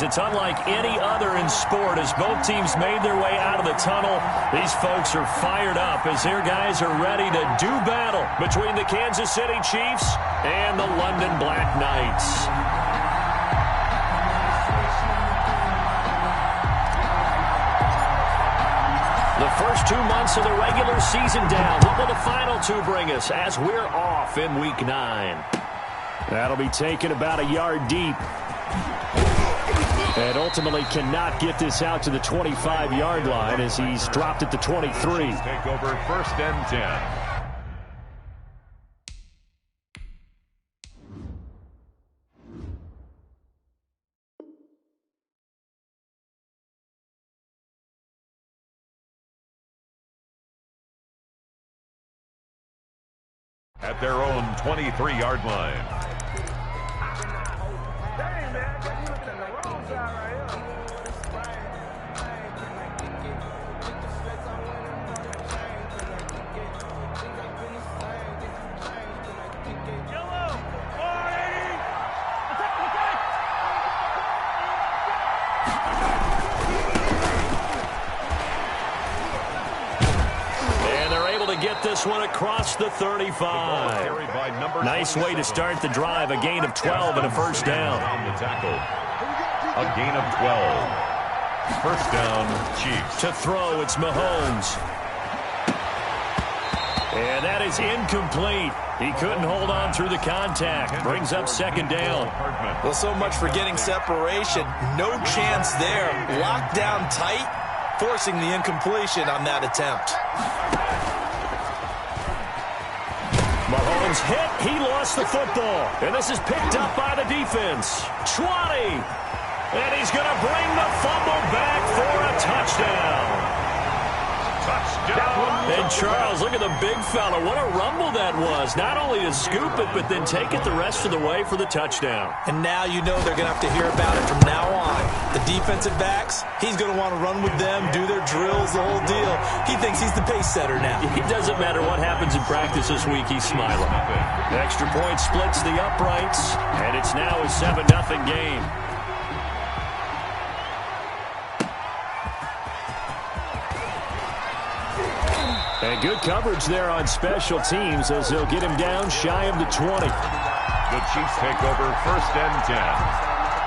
It's unlike any other in sport. As both teams made their way out of the tunnel, these folks are fired up as their guys are ready to do battle between the Kansas City Chiefs and the London Black Knights. The first 2 months of the regular season down. What will the final two bring us as we're off in Week 9? That'll be taken about a yard deep. And ultimately cannot get this out to the 25-yard line as he's dropped at the 23. Take over 1st and 10. At their own 23-yard line. Get this one across the 35. Nice way to start the drive. A gain of 12 and a first down. A gain of 12. First down, Chiefs. To throw, it's Mahomes. And that is incomplete. He couldn't hold on through the contact. Brings up second down. Well, so much for getting separation. No chance there. Locked down tight, forcing the incompletion on that attempt. Mahomes hit. He lost the football. And this is picked up by the defense. 20. And he's going to bring the fumble back for a touchdown. Touchdown. And Charles, look at the big fella. What a rumble that was. Not only to scoop it, but then take it the rest of the way for the touchdown. And now you know they're going to have to hear about it from now on. The defensive backs, he's going to want to run with them, do their drills, the whole deal. He thinks he's the pace setter now. It doesn't matter what happens in practice this week, he's smiling. The extra point splits the uprights, and it's now a 7-0 game. And good coverage there on special teams as they'll get him down shy of the 20. The Chiefs take over 1st and 10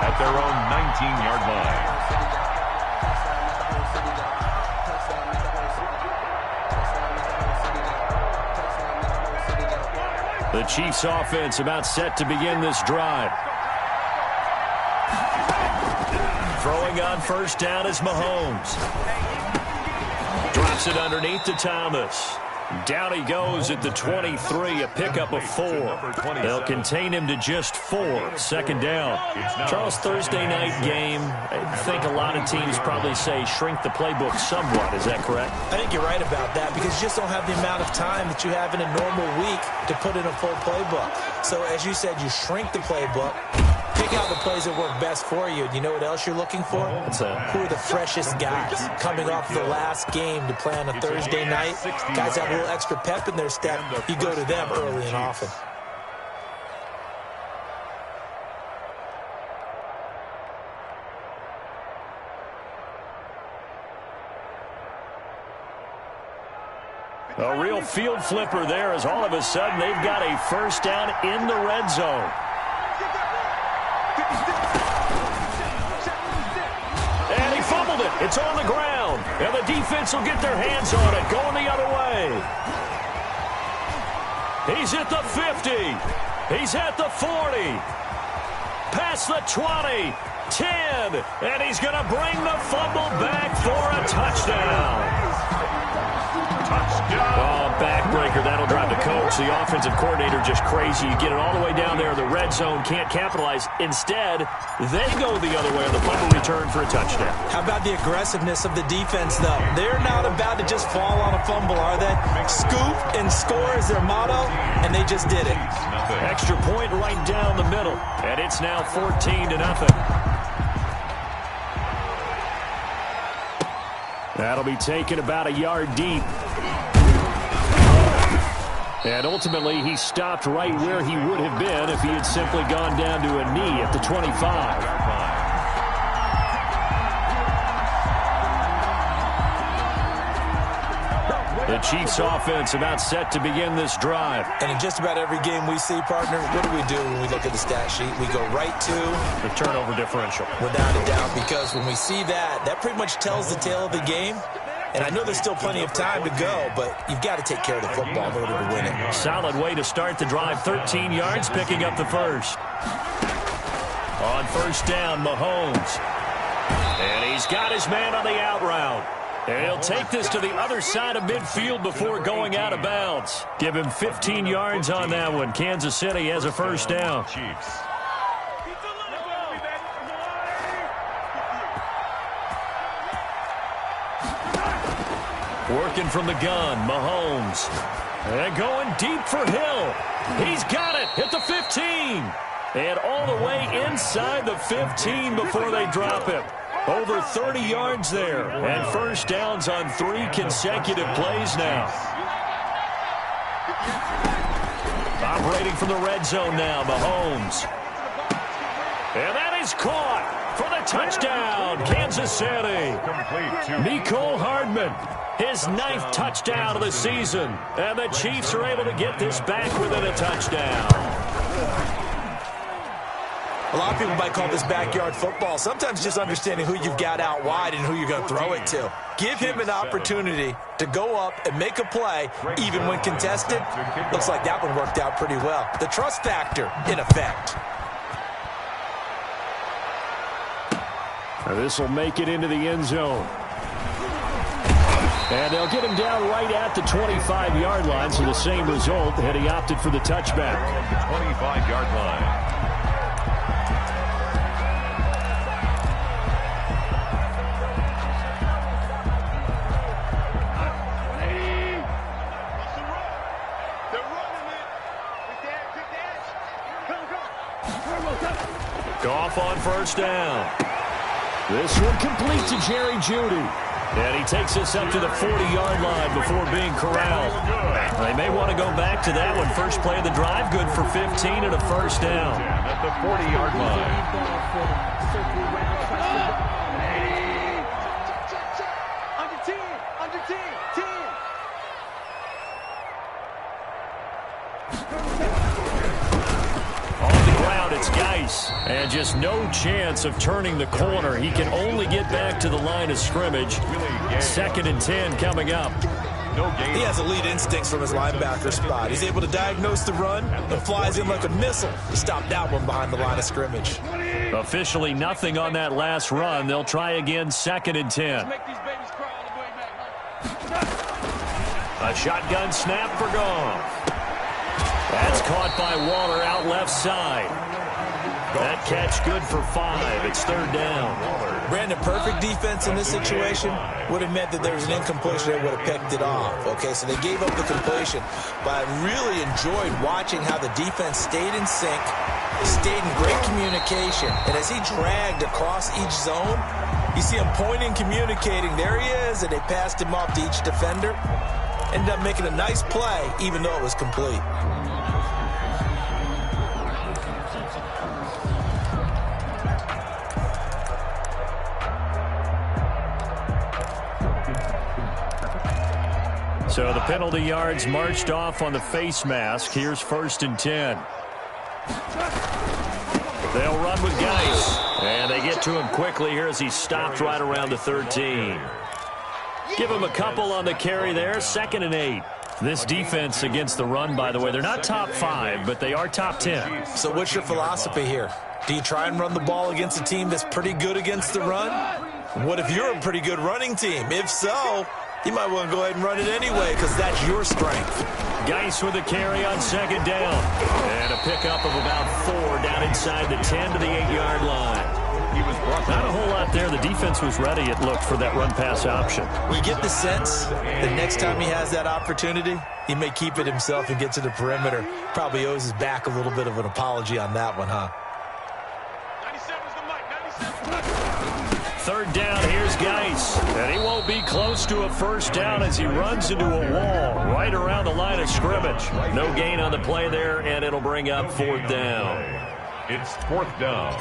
at their own 19-yard line. The Chiefs offense about set to begin this drive. Throwing on first down is Mahomes. Drops it underneath to Thomas. Down he goes at the 23, a pickup of 4. They'll contain him to just 4. Second down. Charles, Thursday night game. I think a lot of teams probably say shrink the playbook somewhat. Is that correct? I think you're right about that because you just don't have the amount of time that you have in a normal week to put in a full playbook. So as you said, you shrink the playbook. Pick out the plays that work best for you. And you know what else you're looking for? What's that? Who are the freshest guys coming off the last game to play on a Thursday night? Guys have a little extra pep in their step. You go to them early and often. A real field flipper there as all of a sudden they've got a first down in the red zone. And he fumbled it. It's on the ground. And the defense will get their hands on it. Going the other way. He's at the 50. He's at the 40. Past the 20. 10. And he's going to bring the fumble back for a touchdown. Oh, backbreaker. That'll drive the coach. The offensive coordinator just crazy. You get it all the way down there in the red zone. Can't capitalize. Instead, they go the other way on the fumble return for a touchdown. How about the aggressiveness of the defense, though? They're not about to just fall on a fumble, are they? Scoop and score is their motto, and they just did it. Extra point right down the middle. And it's now 14-0. That'll be taken about a yard deep. And ultimately, he stopped right where he would have been if he had simply gone down to a knee at the 25. The Chiefs offense about set to begin this drive. And in just about every game we see, partner, what do we do when we look at the stat sheet? We go right to the turnover differential. Without a doubt, because when we see that, that pretty much tells the tale of the game. And I know there's still plenty of time to go, but you've got to take care of the football in order to win it. Solid way to start the drive. 13 yards, picking up the first. On first down, Mahomes. And he's got his man on the out route. And he'll take this to the other side of midfield before going out of bounds. Give him 15 yards on that one. Kansas City has a first down. Chiefs. Working from the gun, Mahomes. And going deep for Hill. He's got it at the 15. And all the way inside the 15 before they drop him. Over 30 yards there. And first downs on 3 consecutive plays now. Operating from the red zone now, Mahomes. And that is caught for the touchdown, Kansas City. Mecole Hardman, his 9th touchdown of the season. And the Chiefs are able to get this back within a touchdown. A lot of people might call this backyard football. Sometimes just understanding who you've got out wide and who you're going to throw it to. Give him an opportunity to go up and make a play, even when contested. Looks like that one worked out pretty well. The trust factor in effect. This will make it into the end zone. And they'll get him down right at the 25-yard line, so the same result had he opted for the touchback. The 25-yard line. Goff on first down. This one complete to Jerry Jeudy. And he takes us up to the 40-yard line before being corralled. They may want to go back to that one. First play of the drive, good for 15 and a first down. At the 40-yard line. It's Geis, and just no chance of turning the corner. He can only get back to the line of scrimmage. 2nd and 10 coming up. He has elite instincts from his linebacker spot. He's able to diagnose the run and flies in like a missile to stop that one behind the line of scrimmage. Officially nothing on that last run. They'll try again, 2nd and 10. A shotgun snap for Goff. That's caught by Waller out left side. That catch good for 5. It's 3rd down. Brandon, perfect defense in this situation would have meant that there was an incompletion that would have picked it off. Okay, so they gave up the completion. But I really enjoyed watching how the defense stayed in sync, stayed in great communication. And as he dragged across each zone, you see him pointing, communicating. There he is, and they passed him off to each defender. Ended up making a nice play, even though it was complete. So the penalty yards marched off on the face mask. Here's 1st and 10. They'll run with Geis. And they get to him quickly here as he stopped right around the 13. Give him a couple on the carry there. 2nd and 8. This defense against the run, by the way, they're not top 5, but they are top 10. So what's your philosophy here? Do you try and run the ball against a team that's pretty good against the run? What if you're a pretty good running team? If so, you might want to go ahead and run it anyway because that's your strength. Geis with a carry on 2nd down. And a pickup of about 4 down inside the 10 to the 8-yard line. Not a whole lot there. The defense was ready, it looked, for that run-pass option. We get the sense that next time he has that opportunity, he may keep it himself and get to the perimeter. Probably owes his back a little bit of an apology on that one, huh? 3rd down, here's Geis. And he won't be close to a first down as he runs into a wall right around the line of scrimmage. No gain on the play there, and it'll bring up 4th down. It's 4th down.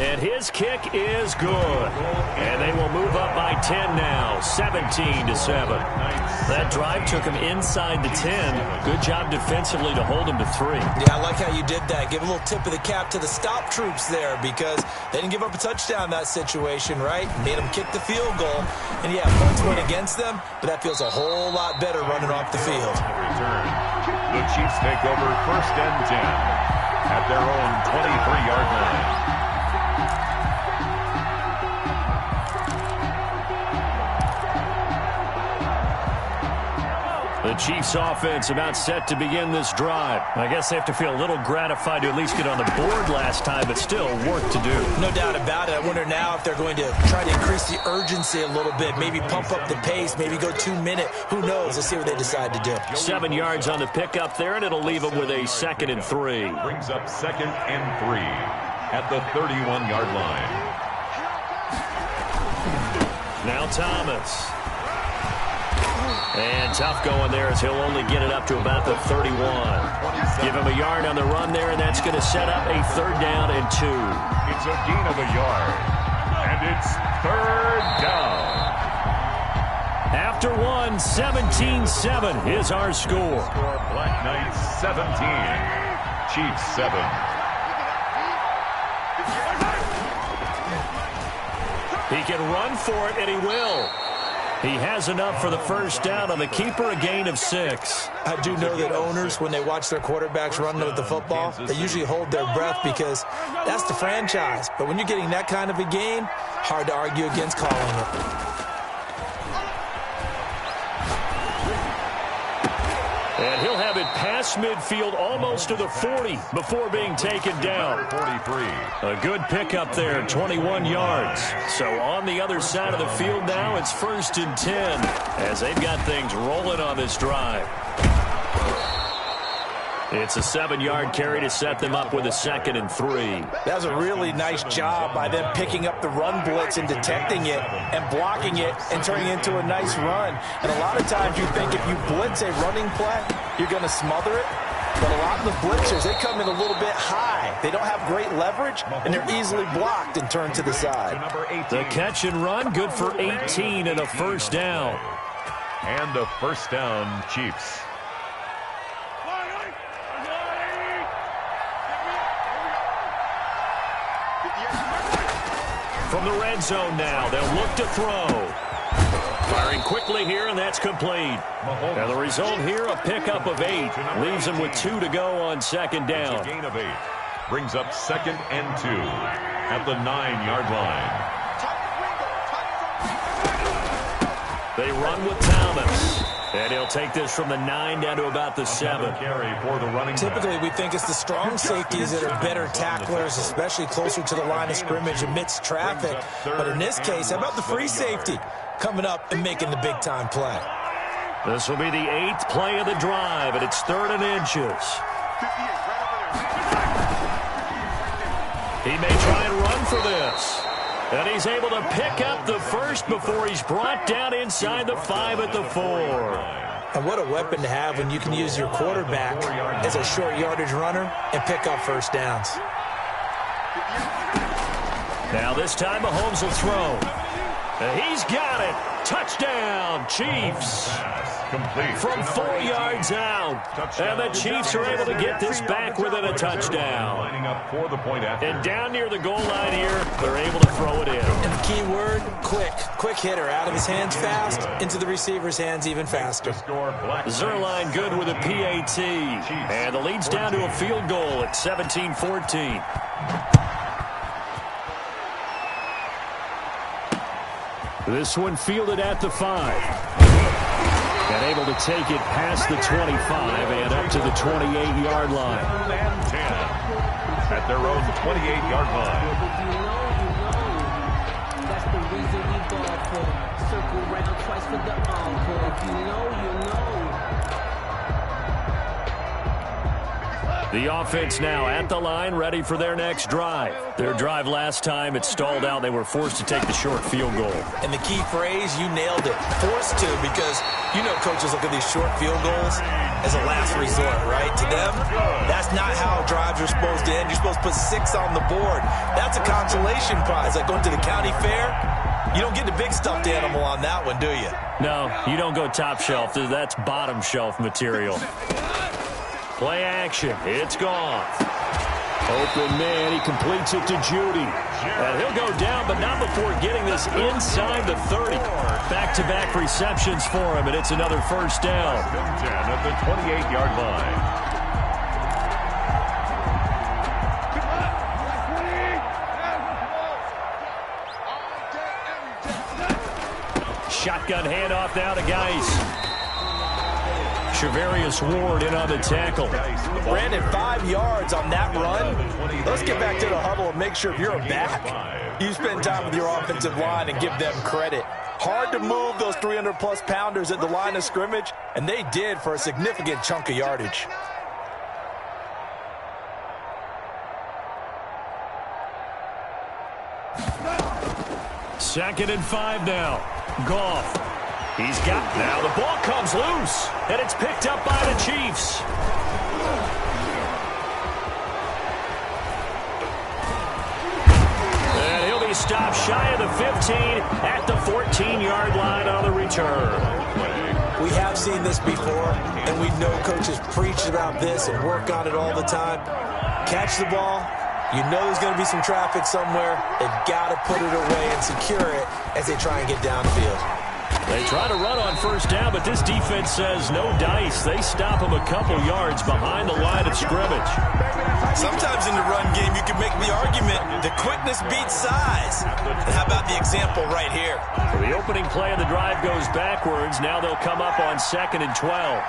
And his kick is good. And they will move up by 10 now, 17-7. That drive took him inside the 10. Good job defensively to hold him to 3. Yeah, I like how you did that. Give a little tip of the cap to the stop troops there because they didn't give up a touchdown in that situation, right? Made them kick the field goal. And, yeah, points went against them, but that feels a whole lot better running off the field. The Chiefs take over 1st and 10 at their own 23-yard line. The Chiefs offense about set to begin this drive. I guess they have to feel a little gratified to at least get on the board last time, but still work to do. No doubt about it. I wonder now if they're going to try to increase the urgency a little bit, maybe pump up the pace, maybe go 2-minute. Who knows? Let's see what they decide to do. 7 yards on the pickup there, and it'll leave them with a 2nd and 3. Brings up 2nd and 3 at the 31-yard line. Now Thomas. And tough going there as he'll only get it up to about the 31. Give him a yard on the run there, and that's going to set up a 3rd down and 2. It's a gain of a yard, and it's 3rd down. After 1, 17-7 is our score. Black Knights 17, Chiefs 7. He can run for it, and he will. He has enough for the 1st down on the keeper, a gain of 6. I do know that owners, when they watch their quarterbacks run with the football, they usually hold their breath because that's the franchise. But when you're getting that kind of a gain, hard to argue against calling it. And he'll have it past midfield almost to the 40 before being taken down. 43. A good pickup there, 21 yards. So on the other side of the field now, it's 1st and 10 as they've got things rolling on this drive. It's a 7-yard carry to set them up with a 2nd and 3. That was a really nice job by them picking up the run blitz and detecting it and blocking it and turning it into a nice run. And a lot of times you think if you blitz a running play, you're going to smother it. But a lot of the blitzers, they come in a little bit high. They don't have great leverage, and they're easily blocked and turned to the side. The catch and run, good for 18 and a 1st down. And a 1st down, Chiefs. From the red zone now, they'll look to throw. Firing quickly here, and that's complete. And the result here, a pickup of 8. Leaves them with 2 to go on 2nd down. A gain of 8. Brings up 2nd and 2 at the 9-yard line. They run with Thomas. And he'll take this from the 9 down to about the 7. Typically, we think it's the strong safeties that are better tacklers, especially closer to the line of scrimmage amidst traffic. But in this case, how about the free safety coming up and making the big-time play? This will be the 8th play of the drive, and it's 3rd and inches. He may try and run for this. And he's able to pick up the 1st before he's brought down inside the 5 at the 4. And what a weapon to have when you can use your quarterback as a short yardage runner and pick up 1st downs. Now this time Mahomes will throw. And he's got it. Touchdown, Chiefs. Complete. From 4 yards out. And the Chiefs are able to get this back within a touchdown. Lining up for the point after. And down near the goal line here, they're able to throw it in. And the key word, quick. Quick hitter. Out of his hands fast, into the receiver's hands even faster. Zerline good with a PAT. And the lead's down to a field goal at 17-14. This one fielded at the 5. And able to take it past the 25 and up to the 28-yard line. And 10 at their own 28-yard line. That's the reason we ball for. Circle round twice for the encore. If you know, you know. The offense now at the line, ready for their next drive. Their drive last time, it stalled out. They were forced to take the short field goal. And the key phrase, you nailed it, forced to, because you know coaches look at these short field goals as a last resort, right? To them, that's not how drives are supposed to end. You're supposed to put 6 on the board. That's a consolation prize, like going to the county fair. You don't get the big stuffed animal on that one, do you? No, you don't go top shelf. That's bottom shelf material. Play action. It's gone. Open man. He completes it to Judy. And he'll go down, but not before getting this inside the 30. Back-to-back receptions for him, and it's another first down. 10 at the 28-yard line. Shotgun handoff now to Geis. Shavarius Ward in on the tackle. Brandon, 5 yards on that run. Let's get back to the huddle and make sure if you're back, you spend time with your offensive line and give them credit. Hard to move those 300-plus pounders at the line of scrimmage, and they did for a significant chunk of yardage. Second and 5 now. Goff. He's got now. The ball comes loose, and it's picked up by the Chiefs. And he'll be stopped shy of the 15 at the 14-yard line on the return. We have seen this before, and we know coaches preach about this and work on it all the time. Catch the ball. You know there's going to be some traffic somewhere. They've got to put it away and secure it as they try and get downfield. They try to run on first down, but this defense says no dice. They stop him a couple yards behind the line of scrimmage. Sometimes in the run game, you can make the argument the quickness beats size. And how about the example right here? The opening play of the drive goes backwards. Now they'll come up on 2nd and 12.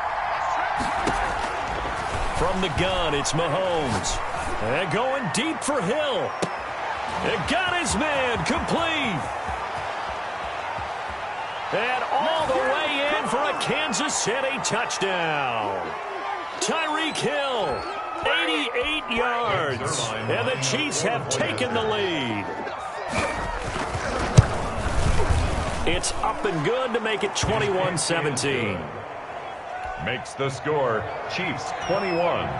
From the gun, it's Mahomes. And going deep for Hill. And got his man complete. And all the way in for a Kansas City touchdown. Tyreek Hill, 88 yards. And the Chiefs have taken the lead. It's up and good to make it 21-17. Makes the score Chiefs 21,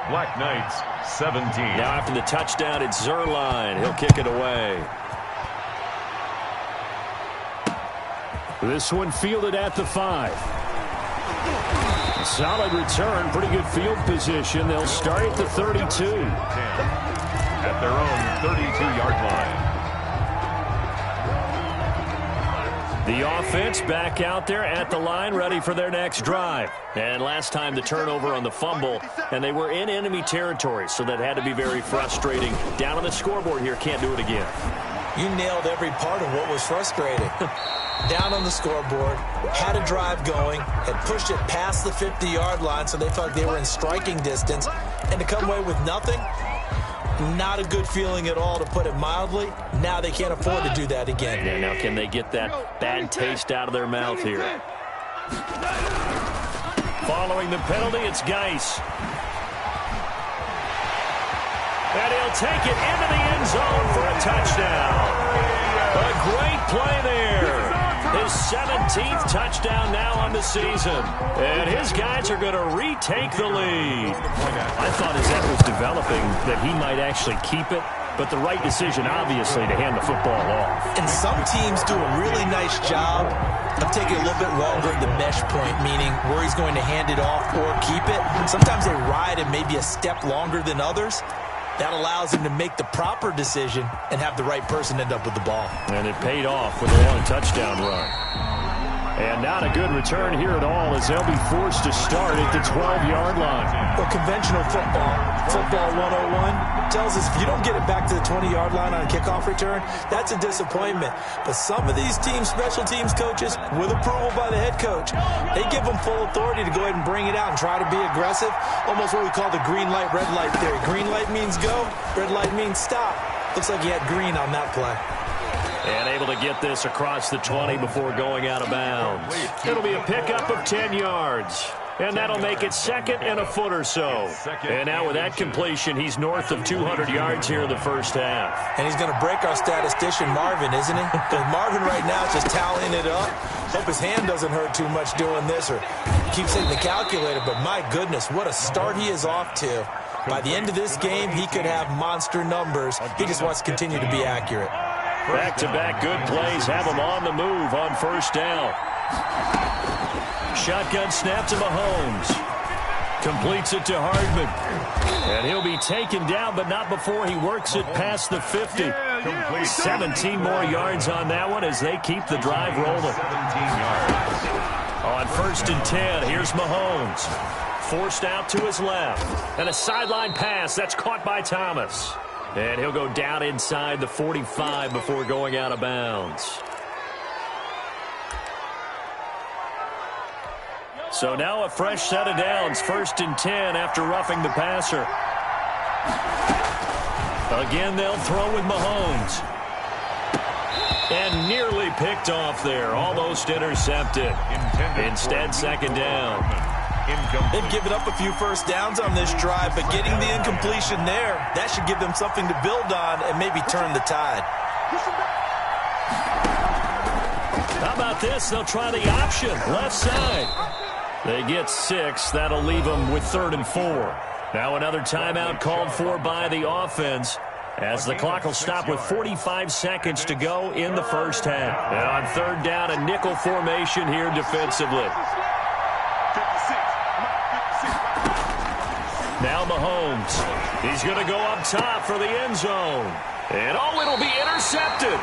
Black Knights 17. Now after the touchdown, it's Zuerlein. He'll kick it away. This one fielded at the 5. Solid return, pretty good field position. They'll start at the 32. At their own 32-yard line. The offense back out there at the line, ready for their next drive. And last time the turnover on the fumble, and they were in enemy territory, so that had to be very frustrating. Down on the scoreboard here, can't do it again. You nailed every part of what was frustrating. Down on the scoreboard, had a drive going, had pushed it past the 50-yard line, so they felt like they were in striking distance, and to come away with nothing, not a good feeling at all, to put it mildly. Now they can't afford to do that again. Yeah, now can they get that bad taste out of their mouth here? Following the penalty, it's Geis. And he'll take it into the end zone for a touchdown. A great play there. His 17th touchdown now on the season. And his guys are going to retake the lead. I thought as that was developing that he might actually keep it, but the right decision, obviously, to hand the football off. And some teams do a really nice job of taking a little bit longer at the mesh point, meaning where he's going to hand it off or keep it. Sometimes they ride it maybe a step longer than others. That allows him to make the proper decision and have the right person end up with the ball. And it paid off with a long touchdown run. And not a good return here at all, as they'll be forced to start at the 12-yard line. Well, conventional football 101, tells us if you don't get it back to the 20-yard line on a kickoff return, that's a disappointment. But some of these teams, special teams coaches, with approval by the head coach, they give them full authority to go ahead and bring it out and try to be aggressive. Almost what we call the green light, red light theory. Green light means go, red light means stop. Looks like he had green on that play. And able to get this across the 20 before going out of bounds. It'll be a pickup of 10 yards. And that'll make it 2nd and a foot or so. And now with that completion, he's north of 200 yards here in the first half. And he's going to break our statistician, Marvin, isn't he? Because Marvin right now is just tallying it up. Hope his hand doesn't hurt too much doing this or keeps hitting the calculator. But my goodness, what a start he is off to. By the end of this game, he could have monster numbers. He just wants to continue to be accurate. Back-to-back good plays have him on the move on first down. Shotgun snap to Mahomes. Completes it to Hardman. And he'll be taken down, but not before he works it past the 50. 17 more yards on that one as they keep the drive rolling. 17 yards. On 1st and 10, here's Mahomes. Forced out to his left. And a sideline pass that's caught by Thomas. And he'll go down inside the 45 before going out of bounds. So now a fresh set of downs, 1st and 10 after roughing the passer. Again, they'll throw with Mahomes. And nearly picked off there, almost intercepted. Instead, 2nd down. They've given up a few first downs on this drive, but getting the incompletion there, that should give them something to build on and maybe turn the tide. How about this? They'll try the option, left side. They get 6. That'll leave them with 3rd and 4. Now another timeout called for by the offense as the clock will stop with 45 seconds to go in the first half. And on 3rd down, a nickel formation here defensively. Now Mahomes. He's going to go up top for the end zone. And it'll be intercepted.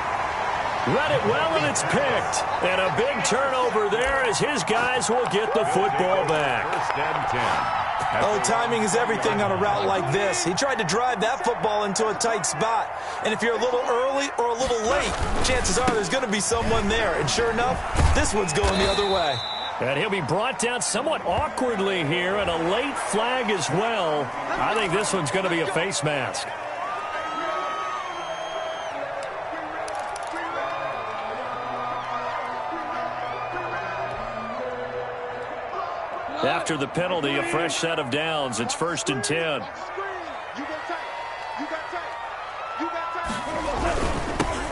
Read it well, and it's picked. And a big turnover there as his guys will get the football back. 1st and 10. Oh, timing is everything on a route like this. He tried to drive that football into a tight spot. And if you're a little early or a little late, chances are there's going to be someone there. And sure enough, this one's going the other way. And he'll be brought down somewhat awkwardly here, and a late flag as well. I think this one's going to be a face mask. After the penalty, a fresh set of downs. It's 1st and 10.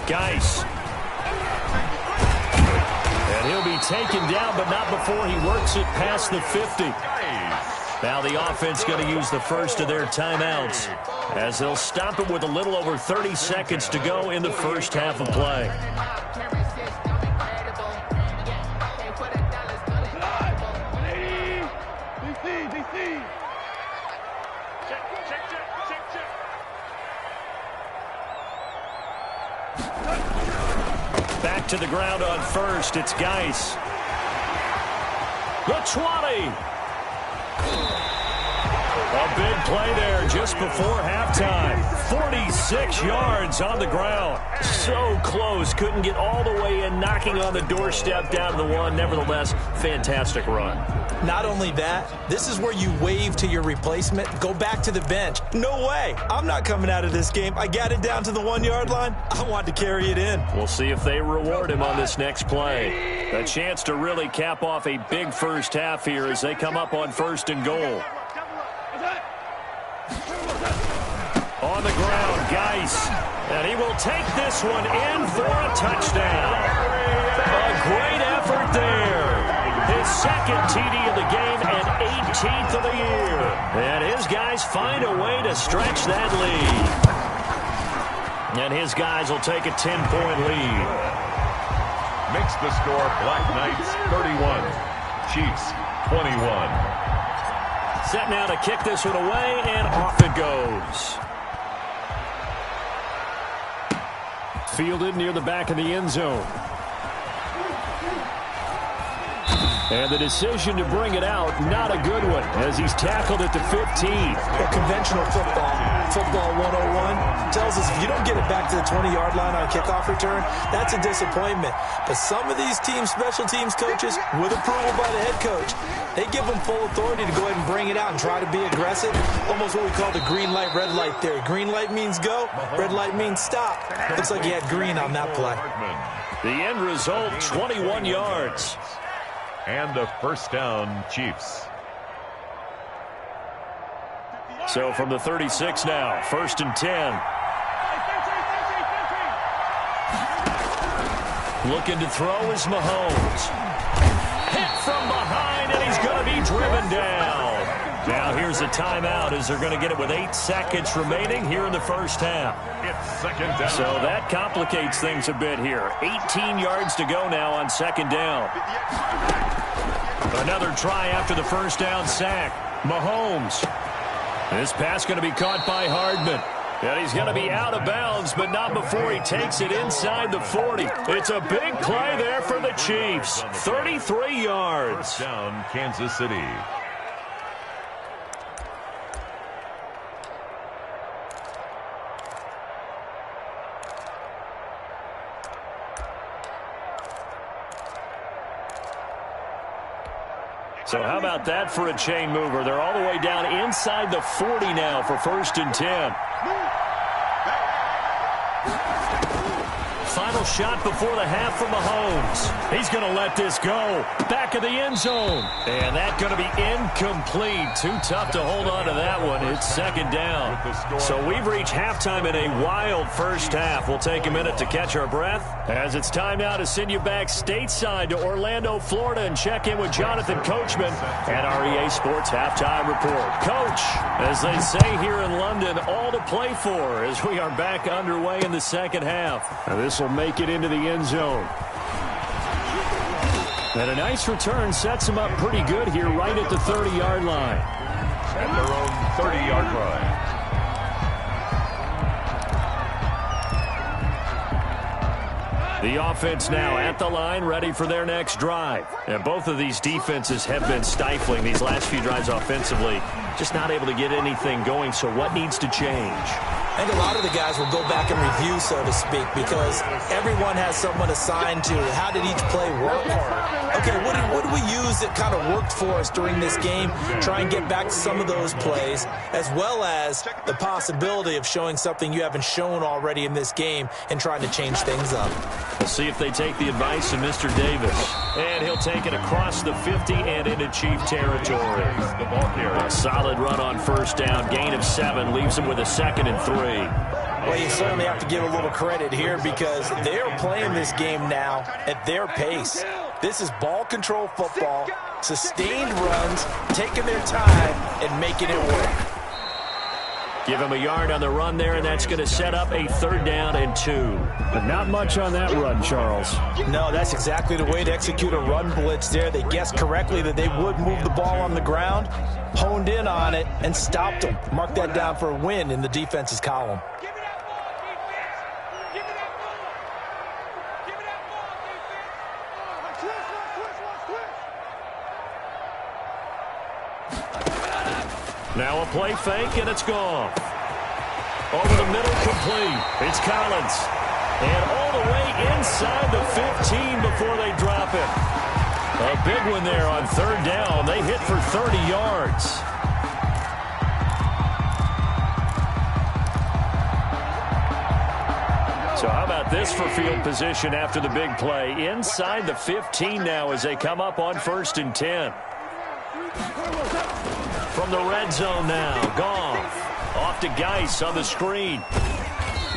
Geis. And he'll be taken down, but not before he works it past the 50. Now the offense going to use the first of their timeouts as they'll stop it with a little over 30 seconds to go in the first half of play. Back to the ground on 1st. It's Geis. The 20. A big play there just before halftime. 46 yards on the ground. So close. Couldn't get all the way in, knocking on the doorstep down to the 1. Nevertheless, fantastic run. Not only that, this is where you wave to your replacement, go back to the bench. No way. I'm not coming out of this game. I got it down to the 1-yard line. I want to carry it in. We'll see if they reward him on this next play. A chance to really cap off a big first half here as they come up on 1st and goal. On the ground, Geis. And he will take this one in for a touchdown. A great effort there. His 2nd TD of the game and 18th of the year. And his guys find a way to stretch that lead. And his guys will take a 10-point lead. Makes the score Black Knights 31, Chiefs 21. Set now to kick this one away, and off it goes. Fielded near the back of the end zone. And the decision to bring it out, not a good one, as he's tackled at the 15. Well, conventional football 101, tells us if you don't get it back to the 20-yard line on a kickoff return, that's a disappointment. But some of these special teams coaches, with approval by the head coach, they give them full authority to go ahead and bring it out and try to be aggressive. Almost what we call the green light, red light theory. Green light means go, red light means stop. Looks like he had green on that play. The end result, 21 yards. And a 1st down, Chiefs. So from the 36 now, 1st and 10. Looking to throw is Mahomes. Hit from behind, and he's going to be driven down. Now here's a timeout as they're going to get it with 8 seconds remaining here in the first half. It's 2nd down. So that complicates things a bit here. 18 yards to go now on 2nd down. Another try after the first down sack. Mahomes. This pass going to be caught by Hardman. And he's going to be out of bounds, but not before he takes it inside the 40. It's a big play there for the Chiefs. 33 yards. First down, Kansas City. So how about that for a chain mover? They're all the way down inside the 40 now for 1st and 10. Final shot before the half from Mahomes. He's going to let this go. Back of the end zone. And that's going to be incomplete. Too tough to hold on to that one. It's 2nd down. So we've reached halftime in a wild first half. We'll take a minute to catch our breath as it's time now to send you back stateside to Orlando, Florida, and check in with Jonathan Coachman at our EA Sports Halftime Report. Coach, as they say here in London, all to play for as we are back underway in the second half. Now this will make it into the end zone. And a nice return sets him up pretty good here right at the 30-yard line. At their own 30-yard line. The offense now at the line, ready for their next drive. And both of these defenses have been stifling these last few drives offensively. Just not able to get anything going, so what needs to change? I think a lot of the guys will go back and review, so to speak, because everyone has someone assigned to how did each play work. Okay, what did we use that kind of worked for us during this game? Try and get back to some of those plays, as well as the possibility of showing something you haven't shown already in this game and trying to change things up. We'll see if they take the advice of Mr. Davis. And he'll take it across the 50 and into Chief territory. A solid run on 1st down. Gain of 7 leaves him with a 2nd and 3. Well, you certainly have to give a little credit here because they're playing this game now at their pace. This is ball control football, sustained runs, taking their time and making it work. Give him a yard on the run there, and that's going to set up a 3rd down and 2. But not much on that run, Charles. No, that's exactly the way to execute a run blitz there. They guessed correctly that they would move the ball on the ground, honed in on it, and stopped them. Mark that down for a win in the defense's column. Now a play fake, and it's gone. Over the middle, complete. It's Collins. And all the way inside the 15 before they drop it. A big one there on 3rd down. They hit for 30 yards. So how about this for field position after the big play? Inside the 15 now as they come up on 1st and 10. From the red zone now, Goff off to Geis on the screen.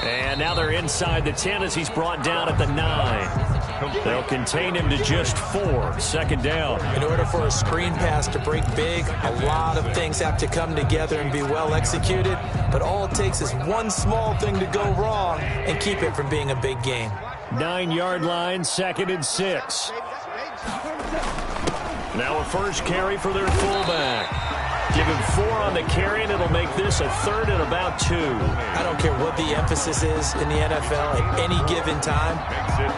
And now they're inside the 10 as he's brought down at the 9. They'll contain him to just 4, 2nd down. In order for a screen pass to break big, a lot of things have to come together and be well executed. But all it takes is one small thing to go wrong and keep it from being a big game. 9-yard line, 2nd and 6. Now a first carry for their fullback. Give him 4 on the carry, and it'll make this a 3rd and about 2. I don't care what the emphasis is in the NFL at any given time.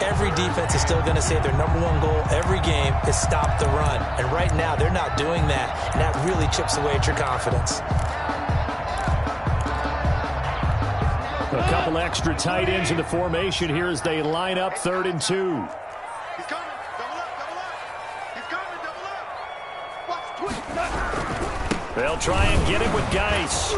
Every defense is still going to say their #1 goal every game is stop the run. And right now, they're not doing that, and that really chips away at your confidence. A couple extra tight ends in the formation here as they line up 3rd and 2. He's coming. Double up. He's coming. Double up. Watch, twist. They'll try and get him with Geis.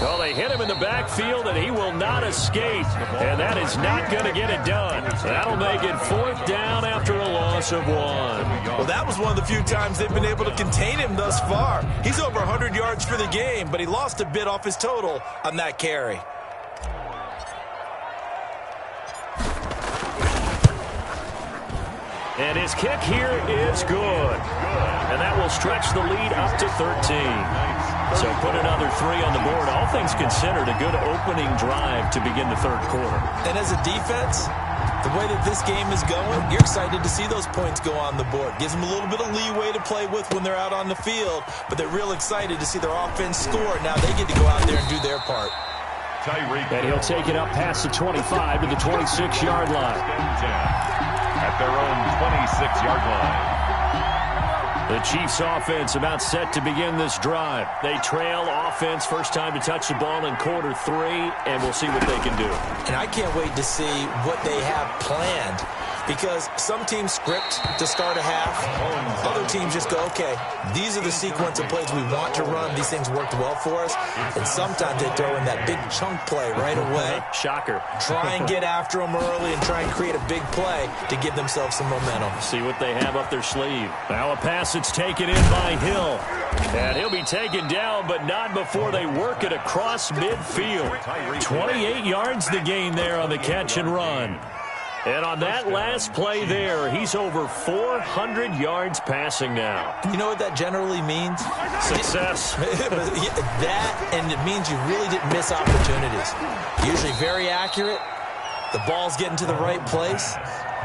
Well, they hit him in the backfield, and he will not escape. And that is not going to get it done. That'll make it 4th down after a loss of 1. Well, that was one of the few times they've been able to contain him thus far. He's over 100 yards for the game, but he lost a bit off his total on that carry. And his kick here is good. And that will stretch the lead up to 13. So put another 3 on the board. All things considered, a good opening drive to begin the 3rd quarter. And as a defense, the way that this game is going, you're excited to see those points go on the board. Gives them a little bit of leeway to play with when they're out on the field, but they're real excited to see their offense score. Now they get to go out there and do their part. And he'll take it up past the 25 to the 26-yard line. At their own 26-yard line. The Chiefs offense about set to begin this drive. They trail offense, first time to touch the ball in quarter 3, and we'll see what they can do. And I can't wait to see what they have planned, because some teams script to start a half. Other teams just go, okay, these are the sequence of plays we want to run. These things worked well for us. And sometimes they throw in that big chunk play right away. Shocker. Try and get after them early and try and create a big play to give themselves some momentum. See what they have up their sleeve. Now a pass that's taken in by Hill. And he'll be taken down, but not before they work it across midfield. 28 yards the gain there on the catch and run. And on that last play there, he's over 400 yards passing now. You know what that generally means? Success. That, and it means you really didn't miss opportunities. Usually very accurate. The ball's getting to the right place.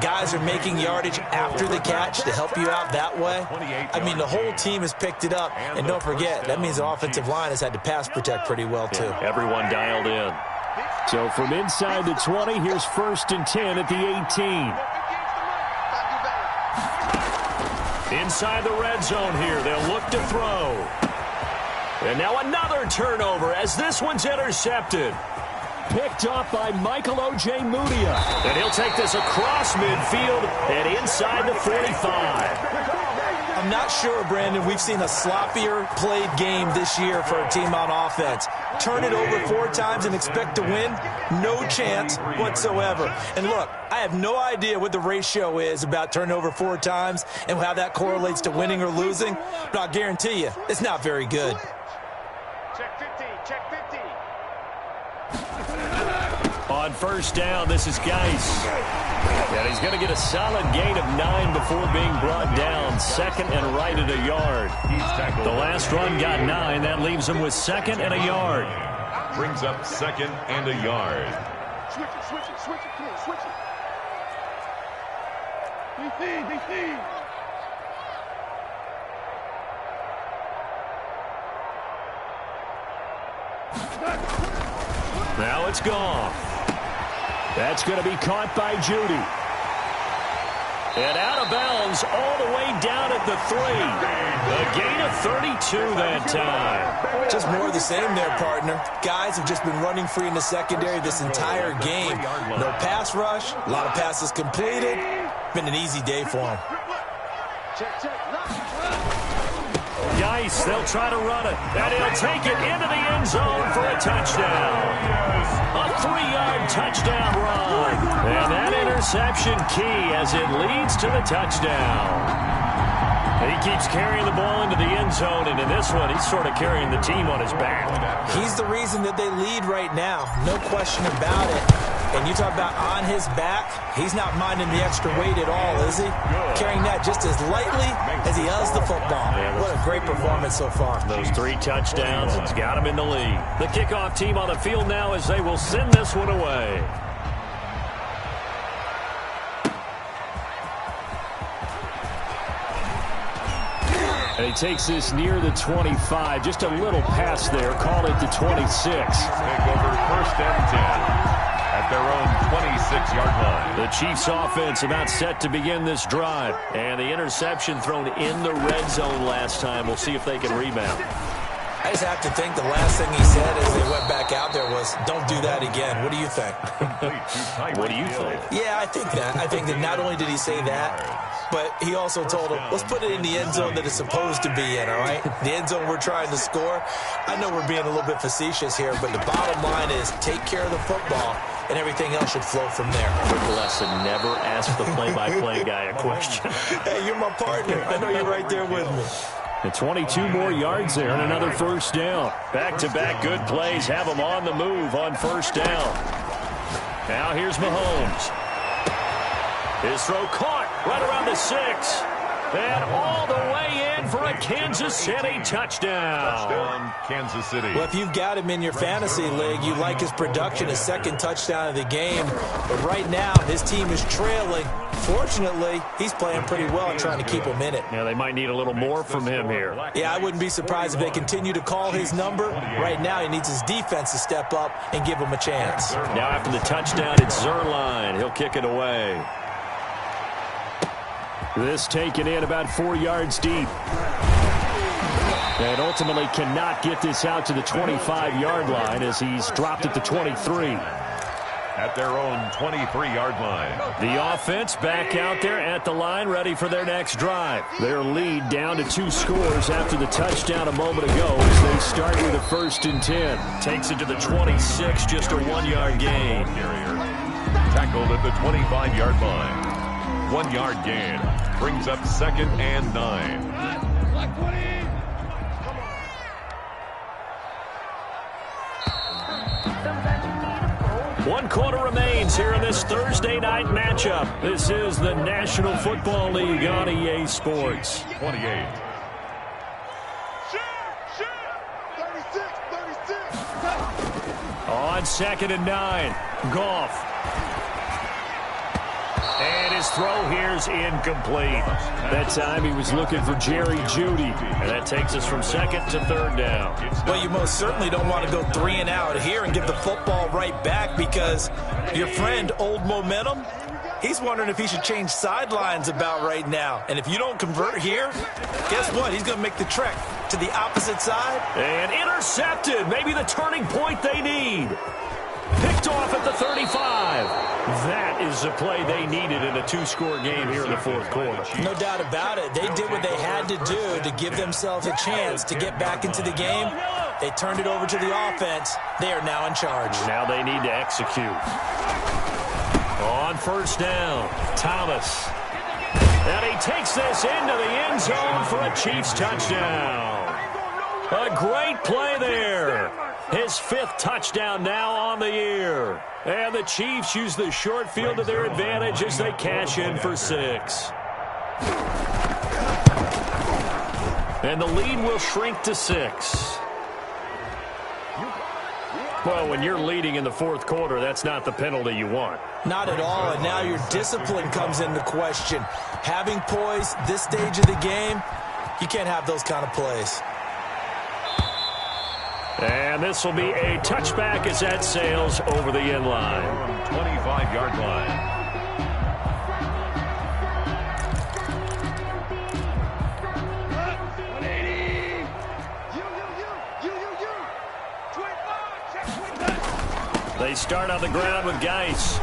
Guys are making yardage after the catch to help you out that way. I mean, the whole team has picked it up. And don't forget, that means the offensive line has had to pass protect pretty well, too. Everyone dialed in. So from inside the 20, here's 1st and 10 at the 18. Inside the red zone here, they'll look to throw. And now another turnover as this one's intercepted. Picked off by Michael Ojemudia. And he'll take this across midfield and inside the 45. I'm not sure, Brandon, we've seen a sloppier played game this year for a team on offense. Turn it over 4 times and expect to win? No chance whatsoever. And look, I have no idea what the ratio is about turning over 4 times and how that correlates to winning or losing, but I'll guarantee you, it's not very good. Check 50, check 50. On 1st down, this is Geis. And he's going to get a solid gain of 9 before being brought down. 2nd and right at a yard. The last run got 9. That leaves him with 2nd and a yard. Brings up 2nd and a yard. Switch it, switch it, switch it. Come on, switch it. Now it's gone. That's going to be caught by Judy. And out of bounds all the way down at the 3. A gain of 32 that time. Just more of the same there, partner. Guys have just been running free in the secondary this entire game. No pass rush, a lot of passes completed. Been an easy day for them. Geis, they'll try to run it. And he'll take it into the end zone for a touchdown. A 3-yard touchdown run. And that interception key as it leads to the touchdown. He keeps carrying the ball into the end zone, and in this one, he's sort of carrying the team on his back. He's the reason that they lead right now. No question about it. And you talk about on his back, he's not minding the extra weight at all, is he? Carrying that just as lightly as he does the football. What a great performance so far. Those 3 touchdowns, it's got him in the lead. The kickoff team on the field now as they will send this one away. And he takes this near the 25. Just a little pass there. Call it the 26. Take over 1st and 10. At their own 26-yard line. The Chiefs offense about set to begin this drive. And the interception thrown in the red zone last time. We'll see if they can rebound. I just have to think the last thing he said as they went back out there was, don't do that again. What do you think? What do you think? Yeah, I think that. I think that not only did he say that, but he also told him, let's put it in the end zone that it's supposed to be in, all right? The end zone we're trying to score. I know we're being a little bit facetious here, but the bottom line is take care of the football, and everything else should flow from there. Quick lesson, never ask the play-by-play guy a question. Hey, you're my partner. I know you're right there with me. And 22 more yards there and another first down. Back-to-back good plays have them on the move on first down. Now here's Mahomes. His throw caught right around the 6. And all the way in for a Kansas City touchdown. Touchdown, Kansas City. Well, if you've got him in your fantasy league, you like his production, his second touchdown of the game. But right now, his team is trailing. Fortunately, he's playing pretty well and trying to keep him in it. Yeah, they might need a little more from him here. Yeah, I wouldn't be surprised if they continue to call his number. Right now, he needs his defense to step up and give him a chance. Now after the touchdown, it's Zerline. He'll kick it away. This taken in about 4 yards deep. And ultimately cannot get this out to the 25-yard line as he's dropped at the 23. At their own 23-yard line. The offense back out there at the line, ready for their next drive. Their lead down to 2 scores after the touchdown a moment ago as they start with a 1st and 10. Takes it to the 26, just a 1-yard gain. Tackled at the 25-yard line. 1-yard gain. Brings up 2nd and 9. One quarter remains here in this Thursday night matchup. This is the National Football League on EA Sports. 28. 36. On 2nd and 9, Goff. And his throw here's incomplete. That time he was looking for Jerry Jeudy. And that takes us from 2nd to 3rd down. Well, you most certainly don't want to go 3 and out here and give the football right back because your friend, Old Momentum, he's wondering if he should change sidelines about right now. And if you don't convert here, guess what? He's going to make the trek to the opposite side. And intercepted. Maybe the turning point they need. Picked off at the 35. That is the play they needed in a 2-score game here in the 4th quarter. No doubt about it. They did what they had to do to give themselves a chance to get back into the game. They turned it over to the offense. They are now in charge. Now they need to execute. On 1st down, Thomas. And he takes this into the end zone for a Chiefs touchdown. A great play there. His 5th touchdown now on the year. And the Chiefs use the short field to their advantage as they cash in for 6. And the lead will shrink to 6. Well, when you're leading in the 4th quarter, that's not the penalty you want. Not at all, and now your discipline comes into question. Having poise this stage of the game, you can't have those kind of plays. And this will be a touchback as that sails over the end line. 25-yard line. They start on the ground with Geis.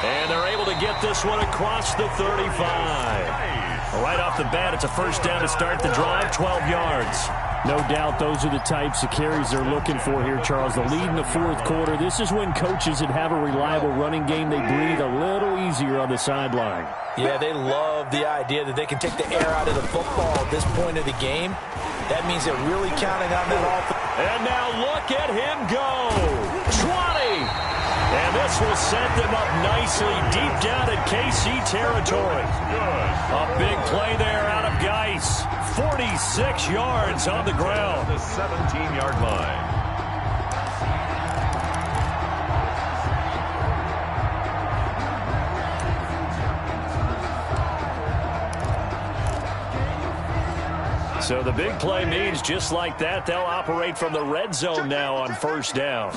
And they're able to get this one across the 35. Right off the bat, it's a 1st down to start the drive, 12 yards. No doubt those are the types of carries they're looking for here, Charles. The lead in the 4th quarter. This is when coaches that have a reliable running game, they breathe a little easier on the sideline. Yeah, they love the idea that they can take the air out of the football at this point of the game. That means they're really counting on that offense. And now look at him go. 20. And this will set them up nicely deep down in KC territory. A big play there out of Geis. 46 yards on the ground. The 17-yard line. So the big play means just like that, they'll operate from the red zone now on 1st down.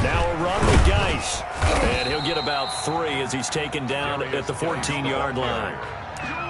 Now a run with Geis. And he'll get about 3 as he's taken down at the 14-yard line.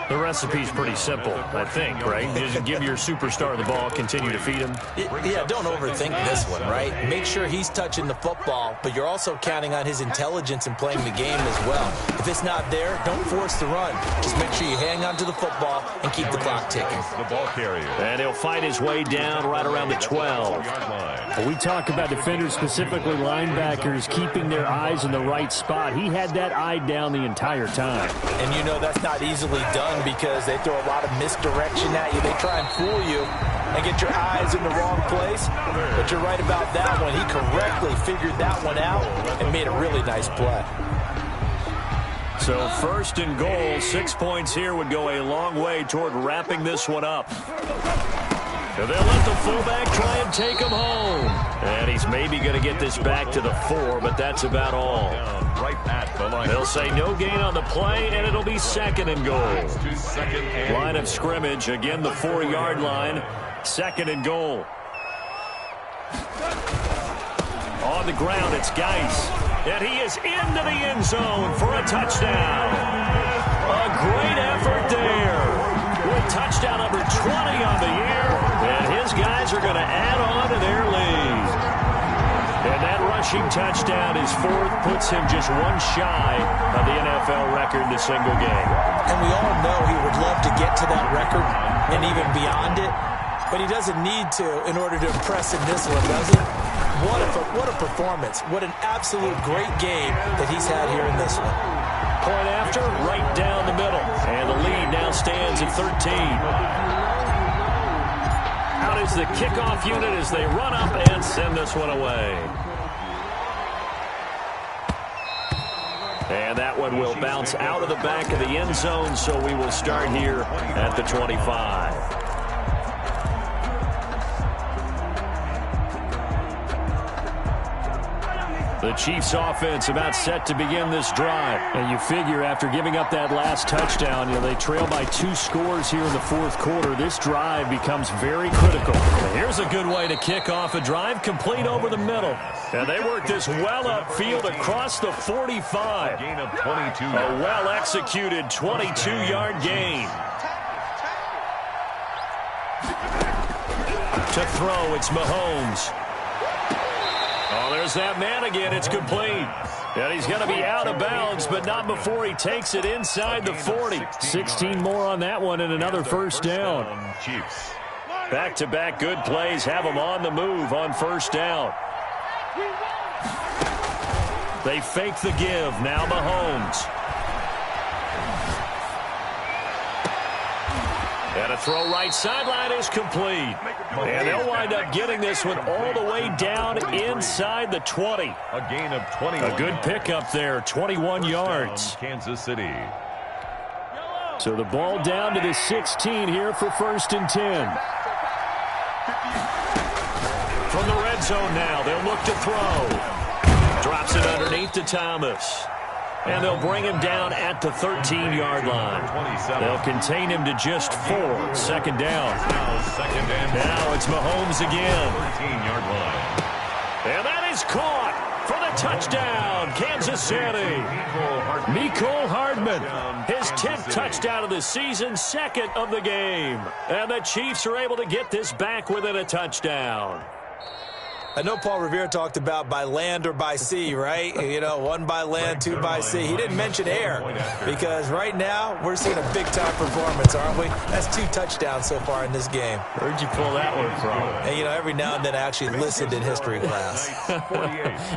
The recipe's pretty simple, I think, right? Just give your superstar the ball, continue to feed him. Yeah, don't overthink this one, right? Make sure he's touching the football, but you're also counting on his intelligence in playing the game as well. If it's not there, don't force the run. Just make sure you hang on to the football and keep the clock ticking. The ball carrier. And he'll fight his way down right around the 12. Well, we talk about defenders, specifically linebackers, keeping their eyes in the right spot. He had that eye down the entire time. And you know that's not easily done because they throw a lot of misdirection at you. They try and fool you and get your eyes in the wrong place. But you're right about that one. He correctly figured that one out and made a really nice play. So 1st and goal, 6 points here would go a long way toward wrapping this one up. So they'll let the fullback try and take him home. And he's maybe going to get this back to the 4, but that's about all. Right at the line. They'll say no gain on the play, and it'll be 2nd and goal. Line of scrimmage, again the 4-yard line. 2nd and goal. On the ground, it's Geis. And he is into the end zone for a touchdown. A great effort there. With touchdown number 20 on the year. And his guys are going to add on to their lead. And that rushing touchdown, his 4th, puts him just one shy of the NFL record in a single game. And we all know he would love to get to that record and even beyond it. But he doesn't need to in order to impress in this one, does he? What a performance. What an absolute great game that he's had here in this one. Point after, right down the middle. And the lead now stands at 13. Out is the kickoff unit as they run up and send this one away. And that one will bounce out of the back of the end zone, so we will start here at the 25. The Chiefs offense about set to begin this drive. And you figure after giving up that last touchdown, they trail by 2 scores here in the 4th quarter. This drive becomes very critical. Here's a good way to kick off a drive, complete over the middle. And they work this well upfield across the 45. A gain of 22. A well-executed 22-yard gain. To throw, it's Mahomes. Oh, there's that man again. It's complete. And he's going to be out of bounds, but not before he takes it inside the 40. 16 more on that one and another first down. Chiefs. Back-to-back good plays have them on the move on first down. They fake the give. Now Mahomes. And a throw right sideline is complete. And they'll wind up getting this one all the way down inside the 20. A gain of 20. A good pickup there, 21 yards. Kansas City. So the ball down to the 16 here for 1st and 10. From the red zone now, they'll look to throw. Drops it underneath to Thomas. And they'll bring him down at the 13-yard line. They'll contain him to just 4. 2nd down. Now it's Mahomes again. 13-yard line. And that is caught for the touchdown, Kansas City. Mecole Hardman, his 10th touchdown of the season, 2nd of the game. And the Chiefs are able to get this back within a touchdown. I know Paul Revere talked about by land or by sea, right? 1 by land, 2 by sea. He didn't mention air because right now we're seeing a big-time performance, aren't we? That's 2 touchdowns so far in this game. Where'd you pull that one from? And, every now and then I actually listened in history class.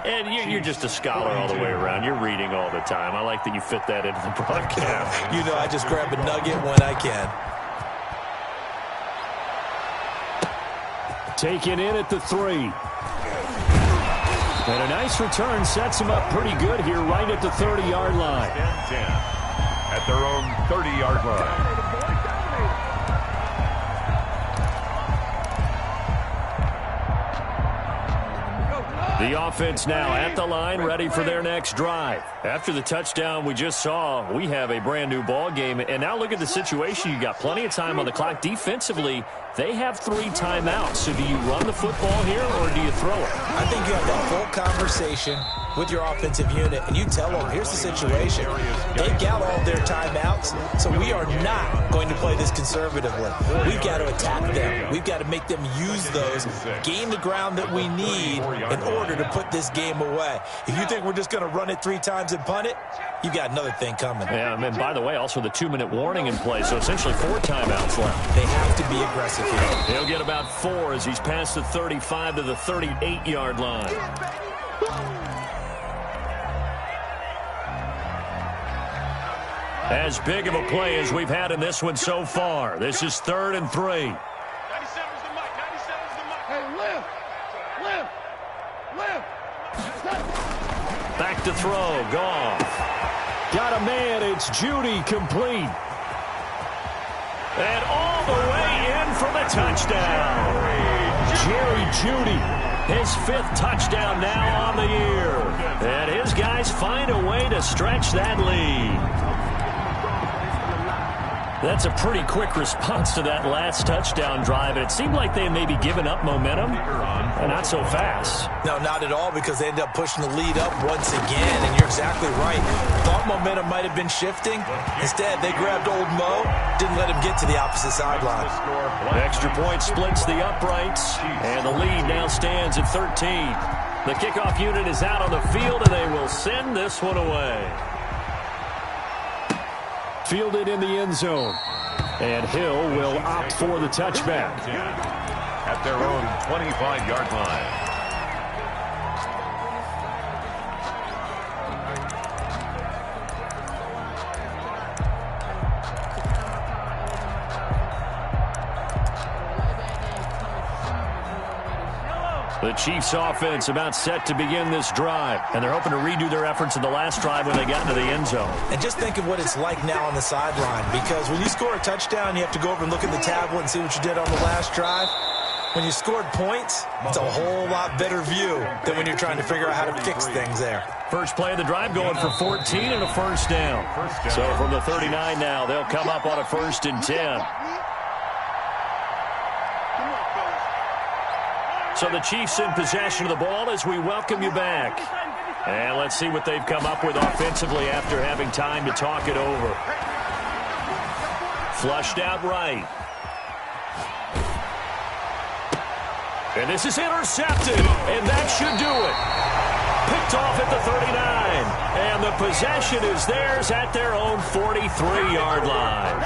And you're just a scholar all the way around. You're reading all the time. I like that you fit that into the broadcast. I just grab a nugget when I can. Taken in at the 3. And a nice return sets him up pretty good here right at the 30-yard line. 10-10 at their own 30-yard line. The offense now at the line, ready for their next drive. After the touchdown we just saw, we have a brand new ball game. And now look at the situation. You got plenty of time on the clock. Defensively, they have 3 timeouts. So do you run the football here or do you throw it? I think you have that full conversation with your offensive unit, and you tell them, here's the situation. They've got all their timeouts, so we are not going to play this conservatively. We've got to attack them. We've got to make them use those, gain the ground that we need in order to put this game away. If you think we're just going to run it 3 times and punt it, you got another thing coming. Yeah, and by the way, also the 2-minute warning in play, so essentially 4 timeouts left. They have to be aggressive here. He'll get about 4 as he's past the 35 to the 38-yard line. As big of a play as we've had in this one so far. This is 3rd and 3. 97's the mic. 97's the mic. Hey, lift. Back to throw. Goff. Got a man. It's Judy, complete. And all the way in for the touchdown. Jerry Judy. His 5th touchdown now on the year. And his guys find a way to stretch that lead. That's a pretty quick response to that last touchdown drive. And it seemed like they may be giving up momentum. Not so fast. No, not at all, because they ended up pushing the lead up once again. And you're exactly right. Thought momentum might have been shifting. Instead, they grabbed old Mo, didn't let him get to the opposite sideline. Extra point splits the uprights. And the lead now stands at 13. The kickoff unit is out on the field, and they will send this one away. Fielded in the end zone. And Hill will opt for the touchback. At their own 25-yard line. The Chiefs offense about set to begin this drive, and they're hoping to redo their efforts in the last drive when they got into the end zone. And just think of what it's like now on the sideline, because when you score a touchdown, you have to go over and look at the tablet and see what you did on the last drive. When you scored points, it's a whole lot better view than when you're trying to figure out how to fix things there. First play of the drive going for 14 and a first down. So from the 39 now, they'll come up on a 1st and 10. So the Chiefs in possession of the ball as we welcome you back. And let's see what they've come up with offensively after having time to talk it over. Flushed out right. And this is intercepted, and that should do it. Picked off at the 39, and the possession is theirs at their own 43-yard line.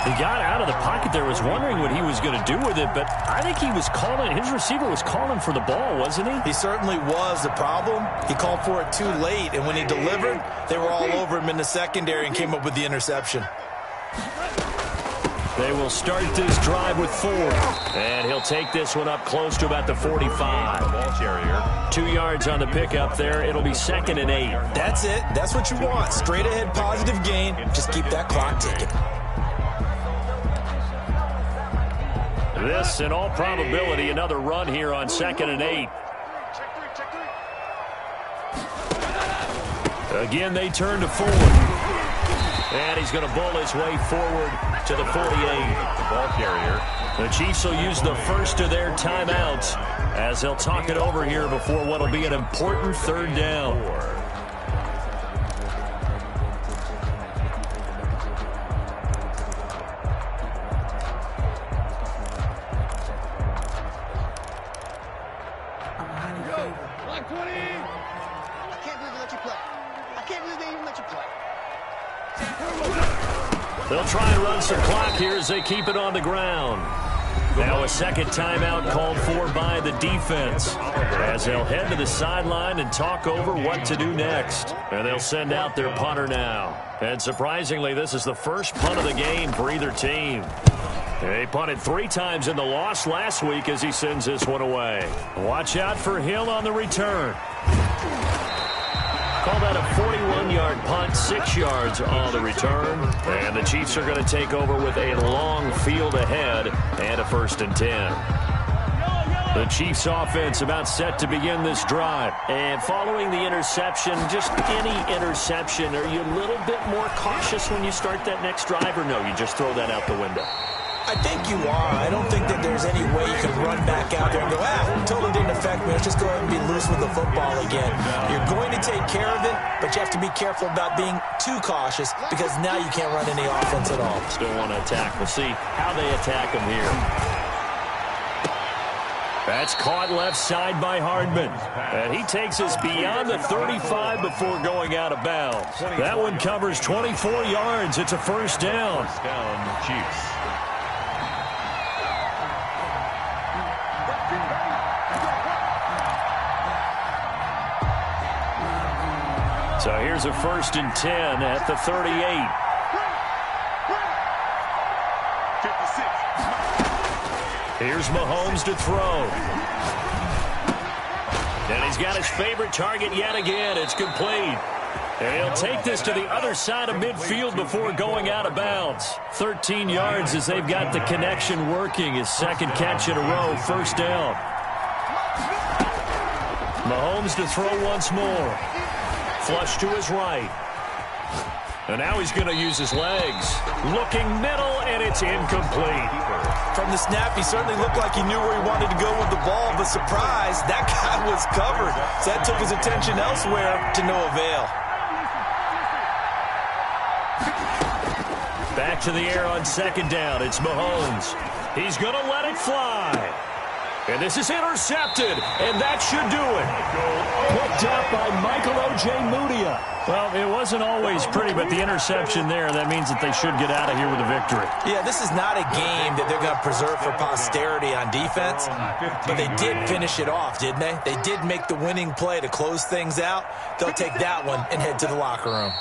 He got out of the pocket there, was wondering what he was going to do with it, but I think he was calling, his receiver was calling for the ball, wasn't he? He certainly was. The problem, he called for it too late, and when he delivered, they were all over him in the secondary and came up with the interception. They will start this drive with 4. And he'll take this one up close to about the 45. Ball carrier. 2 yards on the pickup there. It'll be 2nd and 8. That's it. That's what you want. Straight ahead positive gain. Just keep that clock ticking. This, in all probability, another run here on 2nd and 8. Again, they turn to 4. And he's going to bowl his way forward to the 48. The ball carrier. The Chiefs will use the first of their timeouts as they'll talk it over here before what will be an important 3rd down. Block 20. I can't believe they let you play. I can't believe they even let you play. They'll try and run some clock here as they keep it on the ground. Now a 2nd timeout called for by the defense as they'll head to the sideline and talk over what to do next. And they'll send out their punter now. And surprisingly, this is the first punt of the game for either team. They punted 3 times in the loss last week as he sends this one away. Watch out for Hill on the return. Call that a 41-yard punt, 6 yards on the return. And the Chiefs are going to take over with a long field ahead and a 1st and 10. The Chiefs offense about set to begin this drive. And following the interception, just any interception, are you a little bit more cautious when you start that next drive, or no, you just throw that out the window? I think you are. I don't think that there's any way you can run back out there and go, totally didn't affect me. Let's just go ahead and be loose with the football again. You're going to take care of it, but you have to be careful about being too cautious because now you can't run any offense at all. Still want to attack. We'll see how they attack him here. That's caught left side by Hardman. And he takes us beyond the 35 before going out of bounds. That one covers 24 yards. It's a first down. First down, Chiefs. So here's a 1st and 10 at the 38. 56. Here's Mahomes to throw. And he's got his favorite target yet again. It's complete. And he'll take this to the other side of midfield before going out of bounds. 13 yards as they've got the connection working. His second catch in a row, first down. Mahomes to throw once more. Flush to his right. And now he's going to use his legs. Looking middle, and it's incomplete. From the snap, he certainly looked like he knew where he wanted to go with the ball, but surprise, that guy was covered. So that took his attention elsewhere to no avail. Back to the air on second down. It's Mahomes. He's going to let it fly. And this is intercepted, and that should do it. Picked up by Michael O.J. Mudia. Well, it wasn't always pretty, but the interception there, that means that they should get out of here with a victory. Yeah, this is not a game that they're going to preserve for posterity on defense, but they did finish it off, didn't they? They did make the winning play to close things out. They'll take that one and head to the locker room.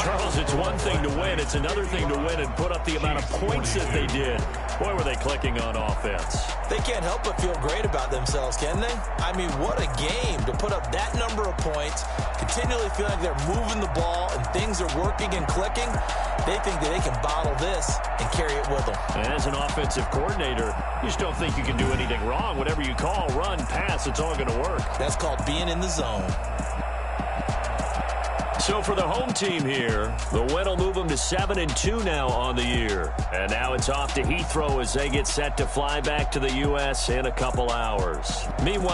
Charles, it's one thing to win. It's another thing to win and put up the amount of points that they did. Boy, were they clicking on offense. They can't help but feel great about themselves, can they? I mean, what a game to put up that number of points, continually feel like they're moving the ball and things are working and clicking. They think that they can bottle this and carry it with them. And as an offensive coordinator, you just don't think you can do anything wrong. Whatever you call, run, pass, it's all going to work. That's called being in the zone. So for the home team here, the win will move them to 7-2 now on the year. And now it's off to Heathrow as they get set to fly back to the U.S. in a couple hours. Meanwhile,